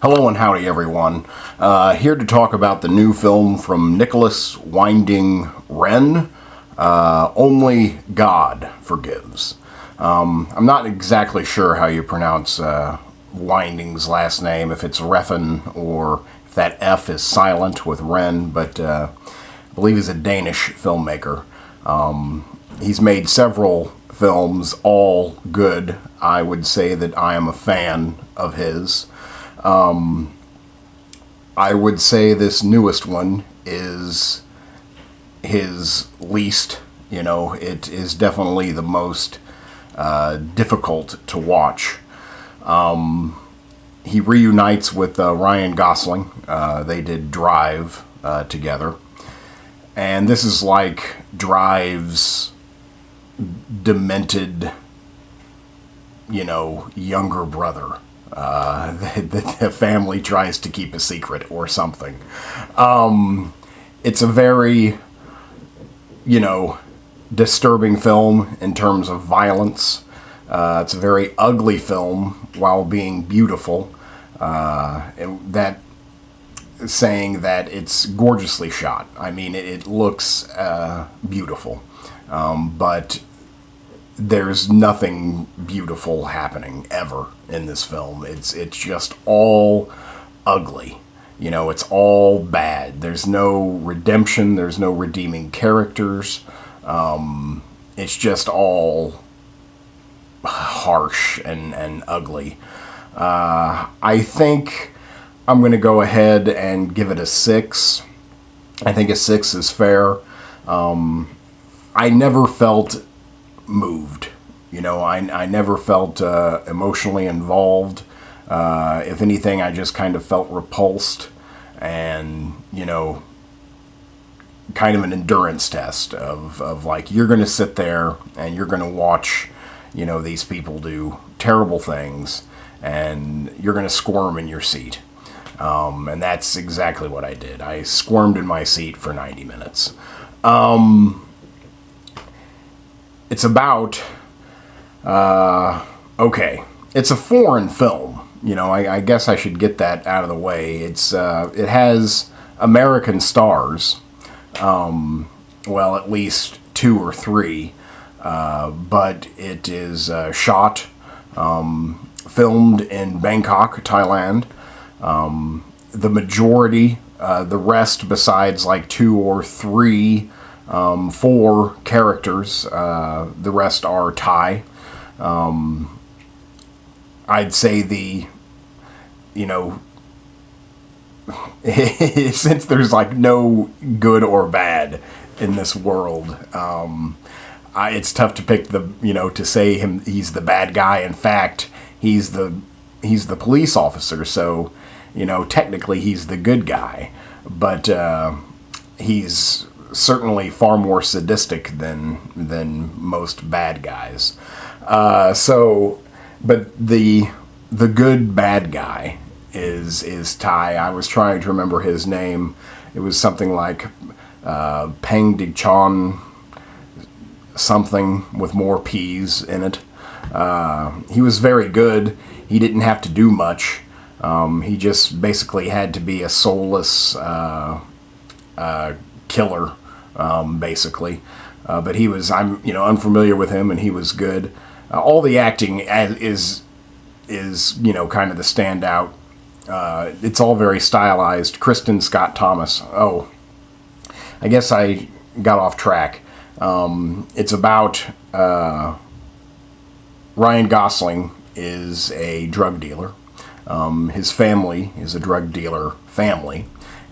Hello and howdy everyone. Here to talk about the new film from Nicholas Winding Refn, Only God Forgives. I'm not exactly sure how you pronounce Winding's last name, if it's Refn or if that F is silent with Ren, but I believe he's a Danish filmmaker. He's made several films, all good. I would say that I am a fan of his. I would say this newest one is his least. It is definitely the most difficult to watch. He reunites with Ryan Gosling. They did Drive together. And this is like Drive's demented, younger brother. The family tries to keep a secret or something. It's a very, disturbing film in terms of violence. It's a very ugly film while being beautiful. That saying that it's gorgeously shot. I mean, it looks beautiful, but there's nothing beautiful happening ever in this film. It's just all ugly. It's all bad. There's no redemption. There's no redeeming characters. It's just all harsh and ugly. I think I'm going to go ahead and give it a 6. I think a 6 is fair. I never felt moved. I never felt emotionally involved. If anything, I just kind of felt repulsed and, kind of an endurance test of like, you're going to sit there and you're going to watch, these people do terrible things and you're going to squirm in your seat. And that's exactly what I did. I squirmed in my seat for 90 minutes. It's about, it's a foreign film. I guess I should get that out of the way. It has American stars, well, at least 2 or 3, but it is shot, filmed in Bangkok, Thailand. The majority, the rest besides like 2 or 3, 4 characters, the rest are Thai. I'd say since there's like no good or bad in this world, it's tough to pick to say he's the bad guy. In fact, he's the police officer, so, technically he's the good guy, but, he's certainly far more sadistic than most bad guys. But the good bad guy is Thai. I was trying to remember his name. It was something like Peng Di Chon, something with more P's in it. He was very good. He didn't have to do much. He just basically had to be a soulless killer, basically. But I'm unfamiliar with him, and he was good. All the acting is kind of the standout. It's all very stylized. Kristen Scott Thomas. Oh, I guess I got off track. It's about Ryan Gosling is a drug dealer. His family is a drug dealer family,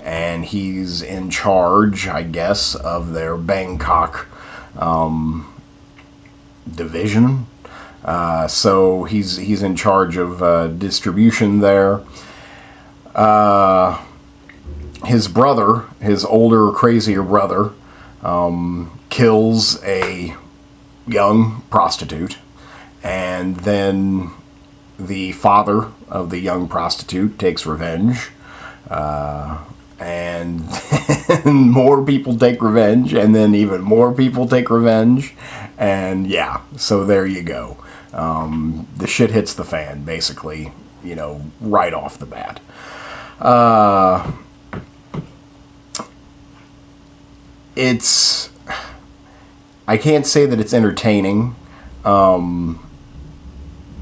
and he's in charge, I guess, of their Bangkok division. So he's in charge of distribution there. His brother, his older, crazier brother, kills a young prostitute, and then the father of the young prostitute takes revenge. And then more people take revenge, and then even more people take revenge, and yeah, so there you go. The shit hits the fan, basically. right off the bat. I can't say that it's entertaining. To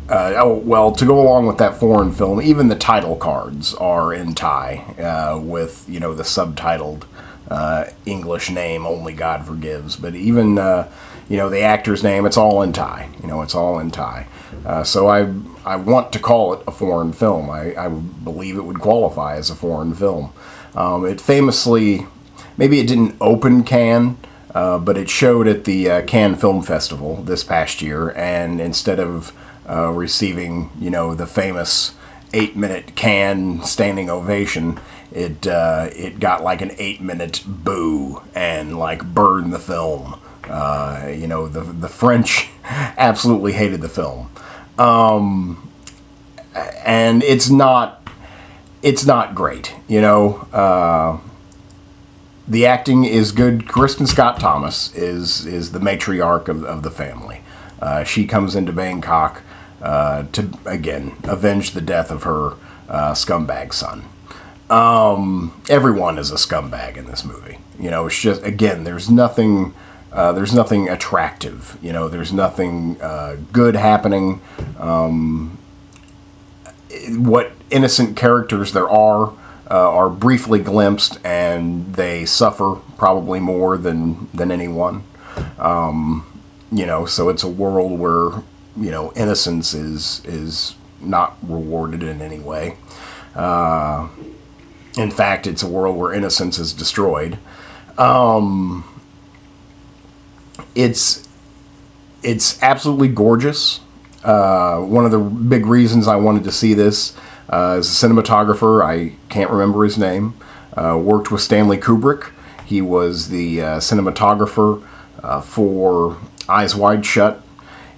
go along with that foreign film, even the title cards are in Thai, with, the subtitled English name, Only God Forgives. But even, the actor's name, it's all in Thai. It's all in Thai. So I want to call it a foreign film. I believe it would qualify as a foreign film. It famously, maybe it didn't open Cannes, but it showed at the Cannes Film Festival this past year, and instead of receiving, the famous 8-minute Cannes standing ovation, it got like an 8-minute boo and like burned the film. The French absolutely hated the film, and it's not great. The acting is good. Kristen Scott Thomas is the matriarch of the family. She comes into Bangkok to, again, avenge the death of her scumbag son. Everyone is a scumbag in this movie. It's just, again, there's nothing attractive. There's nothing good happening. What innocent characters there are briefly glimpsed, and they suffer probably more than anyone. So it's a world where, innocence is not rewarded in any way. In fact, it's a world where innocence is destroyed. It's absolutely gorgeous. One of the big reasons I wanted to see this is a cinematographer. I can't remember his name. Worked with Stanley Kubrick. He was the cinematographer for Eyes Wide Shut.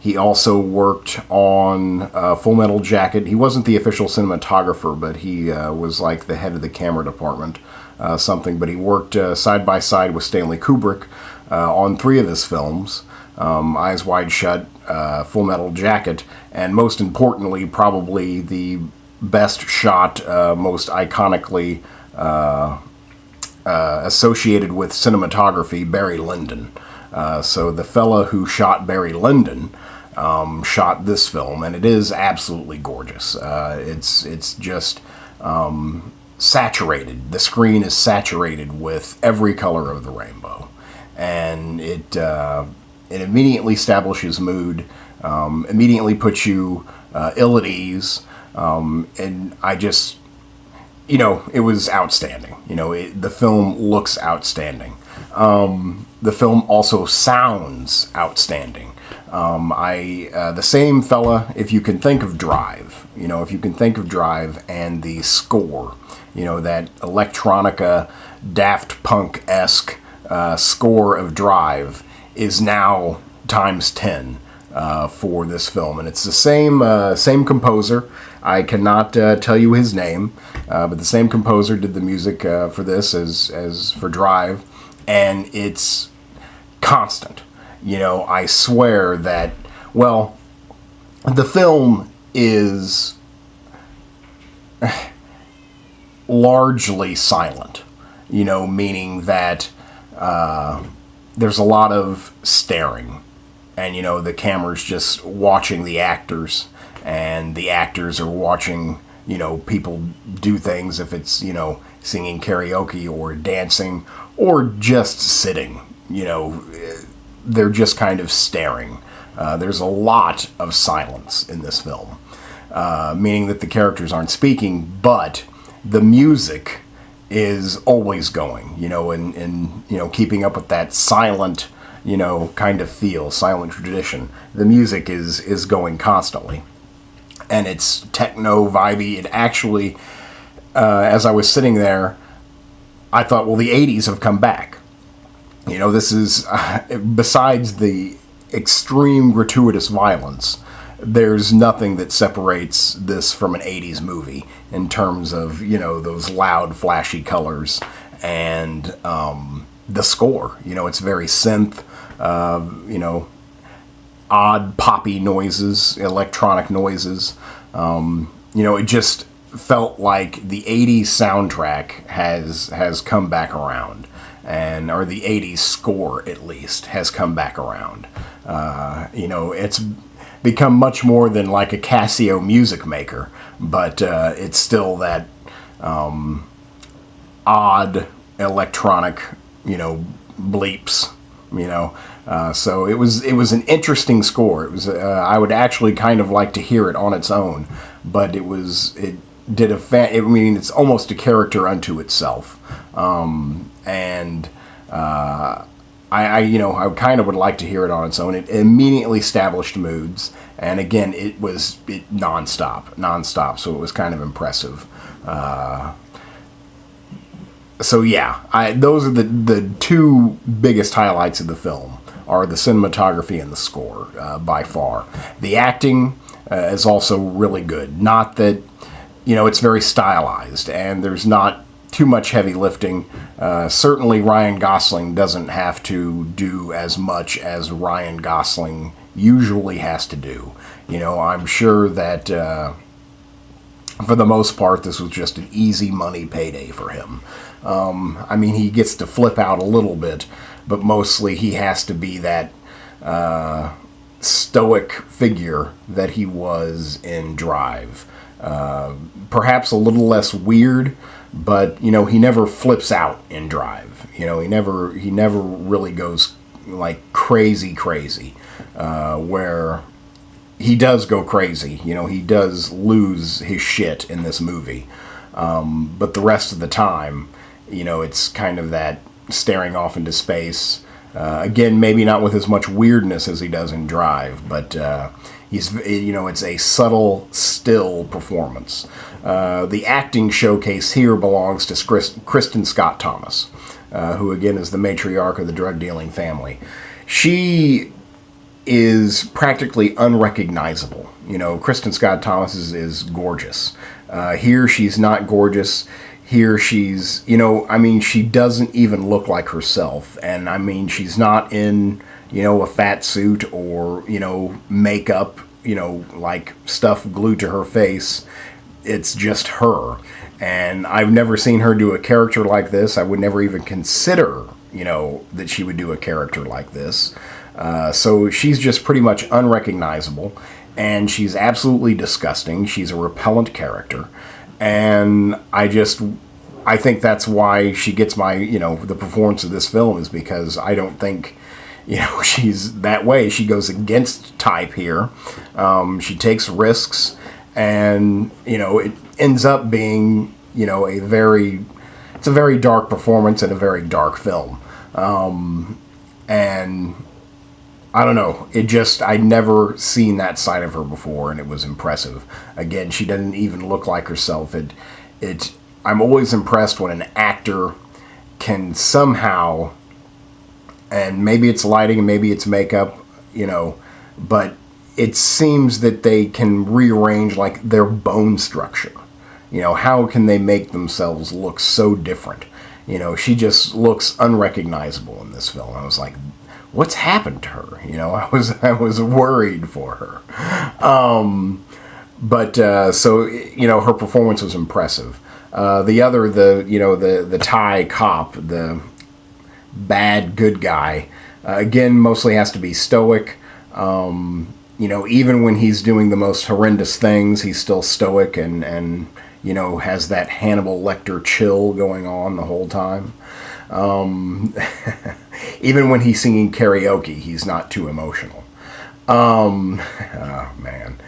He also worked on Full Metal Jacket. He wasn't the official cinematographer, but he was like the head of the camera department, But he worked side by side with Stanley Kubrick on 3 of his films: Eyes Wide Shut, Full Metal Jacket, and most importantly, probably the best shot, most iconically associated with cinematography, Barry Lyndon. So the fella who shot Barry Lyndon shot this film, and it is absolutely gorgeous. It's just saturated. The screen is saturated with every color of the rainbow, and it immediately establishes mood, immediately puts you ill at ease, and I just, it was outstanding. The film looks outstanding. The film also sounds outstanding. The same fella, if you can think of Drive, and the score, that electronica, Daft Punk-esque score of Drive is now times 10 for this film, and it's the same composer. I cannot tell you his name, but the same composer did the music for this as for Drive, and it's constant. I swear that, the film is largely silent, meaning that there's a lot of staring, and, the camera's just watching the actors, and the actors are watching, people do things, if it's, singing karaoke or dancing or just sitting, they're just kind of staring. There's a lot of silence in this film, meaning that the characters aren't speaking, but the music is always going, and keeping up with that silent, kind of feel, silent tradition. The music is going constantly, and it's techno vibey. It actually, as I was sitting there, I thought, well, the 80s have come back. This is, besides the extreme gratuitous violence, there's nothing that separates this from an 80s movie in terms of, those loud, flashy colors and the score. It's very synth, odd poppy noises, electronic noises. it just felt like the 80s soundtrack has come back around, or the 80s score at least has come back around. It's become much more than like a Casio music maker, but it's still that odd electronic, bleeps, so it was an interesting score. It was I would actually kind of like to hear it on its own, but it did it's almost a character unto itself, and I kind of would like to hear it on its own. It immediately established moods, and again, it nonstop. So it was kind of impressive. So yeah, those are the two biggest highlights of the film, are the cinematography and the score, by far. The acting is also really good. Not that, it's very stylized, and there's not too much heavy lifting. Certainly Ryan Gosling doesn't have to do as much as Ryan Gosling usually has to do. I'm sure that for the most part this was just an easy money payday for him. He gets to flip out a little bit, but mostly he has to be that stoic figure that he was in Drive. Perhaps a little less weird, but he never flips out in Drive. He never really goes like crazy, where he does go crazy. He does lose his shit in this movie, but the rest of the time, it's kind of that staring off into space. Again, maybe not with as much weirdness as he does in Drive, but it's a subtle, still performance. The acting showcase here belongs to Kristen Scott Thomas, who again is the matriarch of the drug-dealing family. She is practically unrecognizable. Kristen Scott Thomas is gorgeous. Here she's not gorgeous. Here she's, she doesn't even look like herself. And she's not in, a fat suit or, makeup, like stuff glued to her face. It's just her. And I've never seen her do a character like this. I would never even consider, that she would do a character like this. So she's just pretty much unrecognizable. And she's absolutely disgusting. She's a repellent character. And I think that's why she gets the performance of this film, is because I don't think, she's that way. She goes against type here. She takes risks, and, it ends up being, it's a very dark performance and a very dark film. And I don't know, I'd never seen that side of her before, and it was impressive. Again, she doesn't even look like herself. I'm always impressed when an actor can somehow, and maybe it's lighting and maybe it's makeup, but it seems that they can rearrange like their bone structure. How can they make themselves look so different? She just looks unrecognizable in this film. I was like, what's happened to her? I was worried for her. Her performance was impressive. The Thai cop, the bad good guy, again, mostly has to be stoic. Even when he's doing the most horrendous things, he's still stoic and has that Hannibal Lecter chill going on the whole time. Even when he's singing karaoke, he's not too emotional. Oh, man.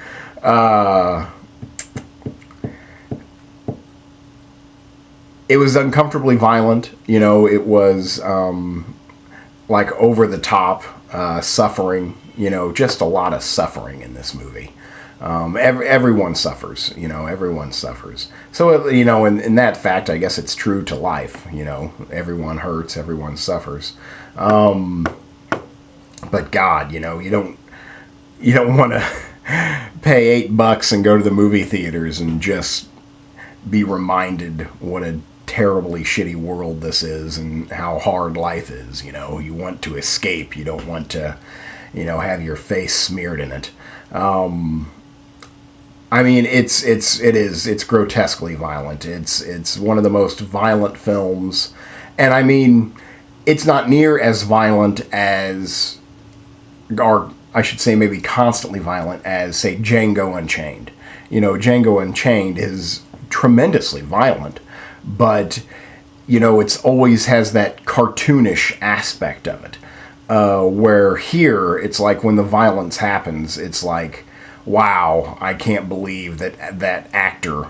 It was uncomfortably violent. It was like over the top suffering. Just a lot of suffering in this movie. Everyone suffers. Everyone suffers. So in that fact, I guess it's true to life. Everyone hurts. Everyone suffers. But God, you don't want to pay $8 and go to the movie theaters and just be reminded what a terribly shitty world this is and how hard life is. You want to escape. You don't want to, have your face smeared in it. I mean, it's grotesquely violent. It's one of the most violent films, and I mean, it's not near as violent as, or I should say, maybe constantly violent as, say, Django Unchained. You know, Django Unchained is tremendously violent, but it's always has that cartoonish aspect of it. Where here, it's like when the violence happens, it's like, wow, I can't believe that actor,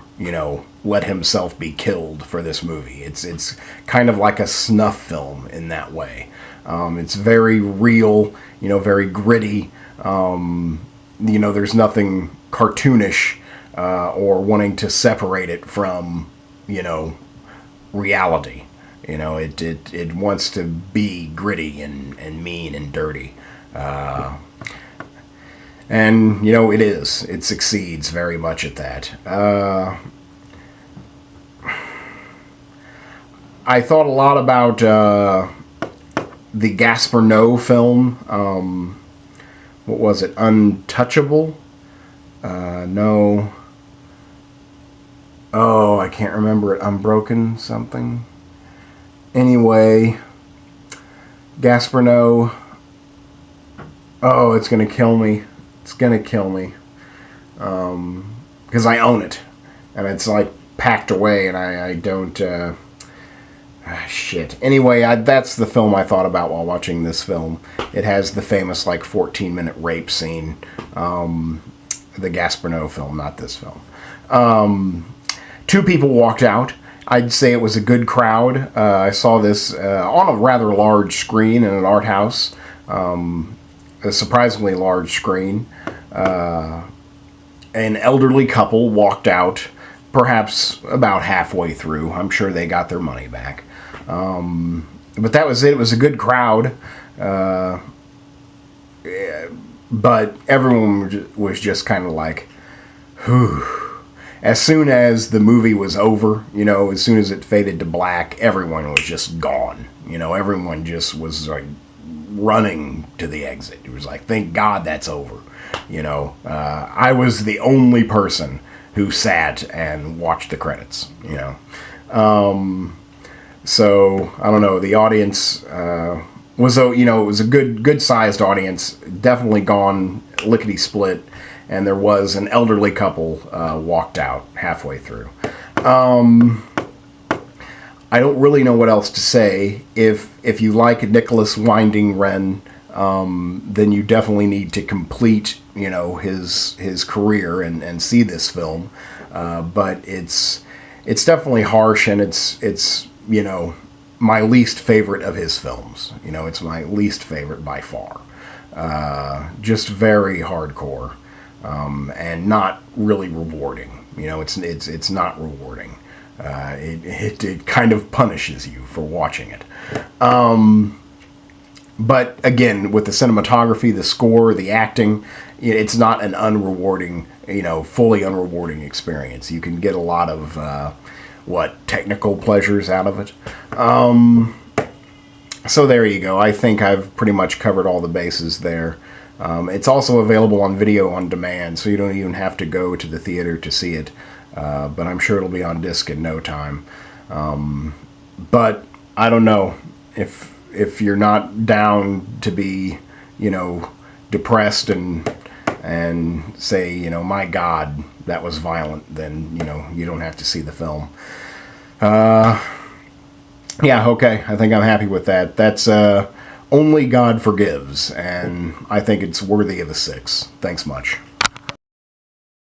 let himself be killed for this movie. It's kind of like a snuff film in that way. It's very real, very gritty. There's nothing cartoonish or wanting to separate it from, reality. It wants to be gritty and mean and dirty. And, it is. It succeeds very much at that. I thought a lot about the Gaspar Noé film. What was it? Untouchable? No. Oh, I can't remember it. Unbroken something? Anyway, Gaspar Noé. Oh, it's going to kill me. It's going to kill me. Because I own it. And it's like packed away and I don't... shit. Anyway, that's the film I thought about while watching this film. It has the famous 14-minute rape scene. The Gaspar Noé film, not this film. 2 people walked out. I'd say it was a good crowd. I saw this on a rather large screen in an art house. A surprisingly large screen. An elderly couple walked out, perhaps about halfway through. I'm sure they got their money back. But that was it. It was a good crowd. But everyone was just kind of like, whew. As soon as the movie was over, as soon as it faded to black, everyone was just gone. Everyone just was like running to the exit. It was like, thank God that's over. I was the only person who sat and watched the credits. So I don't know. The audience was, it was a good sized audience. Definitely gone lickety split. And there was an elderly couple walked out halfway through. I don't really know what else to say. If you like Nicholas Winding Refn, then you definitely need to complete his career and see this film. But it's definitely harsh, and it's my least favorite of his films. It's my least favorite by far. Just very hardcore. And not really rewarding. It's not rewarding. It kind of punishes you for watching it. But again, with the cinematography, the score, the acting, it's not an unrewarding, fully unrewarding experience. You can get a lot of technical pleasures out of it. So there you go. I think I've pretty much covered all the bases there. It's also available on video on demand, so you don't even have to go to the theater to see it. But I'm sure it'll be on disc in no time. But I don't know if you're not down to be, depressed and say, my God, that was violent, then you don't have to see the film. Yeah, okay. I think I'm happy with that. That's Only God Forgives, and I think it's worthy of a 6. Thanks much.